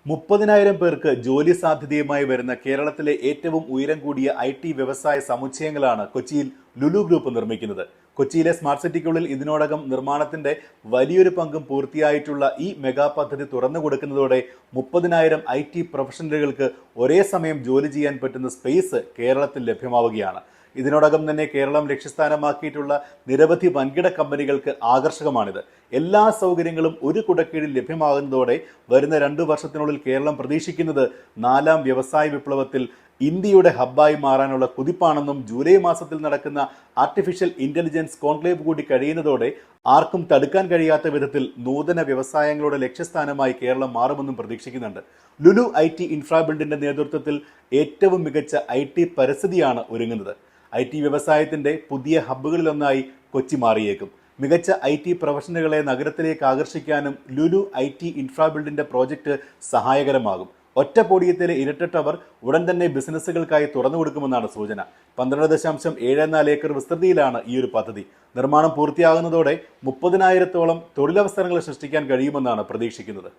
30,000 പേർക്ക് ജോലി സാധ്യതയുമായി വരുന്ന കേരളത്തിലെ ഏറ്റവും ഉയരം കൂടിയ IT വ്യവസായ സമുച്ചയങ്ങളാണ് കൊച്ചിയിൽ ലുലു ഗ്രൂപ്പ് നിർമ്മിക്കുന്നത്. കൊച്ചിയിലെ സ്മാർട്ട് സിറ്റിക്കുള്ളിൽ ഇതിനോടകം നിർമ്മാണത്തിന്റെ വലിയൊരു പങ്കും പൂർത്തിയായിട്ടുള്ള ഈ മെഗാ പദ്ധതി തുറന്നു കൊടുക്കുന്നതോടെ 30,000 IT പ്രൊഫഷണലുകൾക്ക് ഒരേ സമയം ജോലി ചെയ്യാൻ പറ്റുന്ന സ്പേസ് കേരളത്തിൽ ലഭ്യമാവുകയാണ്. ഇതിനോടകം തന്നെ കേരളം ലക്ഷ്യസ്ഥാനമാക്കിയിട്ടുള്ള നിരവധി വൻകിട കമ്പനികൾക്ക് ആകർഷകമാണിത്. എല്ലാ സൗകര്യങ്ങളും ഒരു കുടക്കീഴിൽ ലഭ്യമാകുന്നതോടെ വരുന്ന 2 വർഷത്തിനുള്ളിൽ കേരളം പ്രതീക്ഷിക്കുന്നത് 4ാം വ്യവസായ വിപ്ലവത്തിൽ ഇന്ത്യയുടെ ഹബ്ബായി മാറാനുള്ള കുതിപ്പാണെന്നും ജൂലൈ മാസത്തിൽ നടക്കുന്ന ആർട്ടിഫിഷ്യൽ ഇന്റലിജൻസ് കോൺക്ലേവ് കൂടി കഴിയുന്നതോടെ ആർക്കും തടുക്കാൻ കഴിയാത്ത വിധത്തിൽ നൂതന വ്യവസായങ്ങളുടെ ലക്ഷ്യസ്ഥാനമായി കേരളം മാറുമെന്നും പ്രതീക്ഷിക്കുന്നുണ്ട്. ലുലു IT ഇൻഫ്രാബിൽഡിന്റെ നേതൃത്വത്തിൽ ഏറ്റവും മികച്ച IT പരിസ്ഥിതിയാണ് ഒരുങ്ങുന്നത്. IT വ്യവസായത്തിന്റെ പുതിയ ഹബ്ബുകളിലൊന്നായി കൊച്ചി മാറിയേക്കും. മികച്ച IT പ്രൊഫഷണലുകളെ നഗരത്തിലേക്ക് ആകർഷിക്കാനും ലുലു IT ഇൻഫ്രാബിൽഡിന്റെ പ്രോജക്റ്റ് സഹായകരമാകും. ഒറ്റ പോഡിയത്തിലെ ഇരട്ട ടവർ ഉടൻ തന്നെ ബിസിനസ്സുകൾക്കായി തുറന്നു കൊടുക്കുമെന്നാണ് സൂചന. 12.74 ഏക്കർ വിസ്തൃതിയിലാണ് ഈ ഒരു പദ്ധതി. നിർമ്മാണം പൂർത്തിയാകുന്നതോടെ 30,000-ഓളം തൊഴിലവസരങ്ങൾ സൃഷ്ടിക്കാൻ കഴിയുമെന്നാണ് പ്രതീക്ഷിക്കുന്നത്.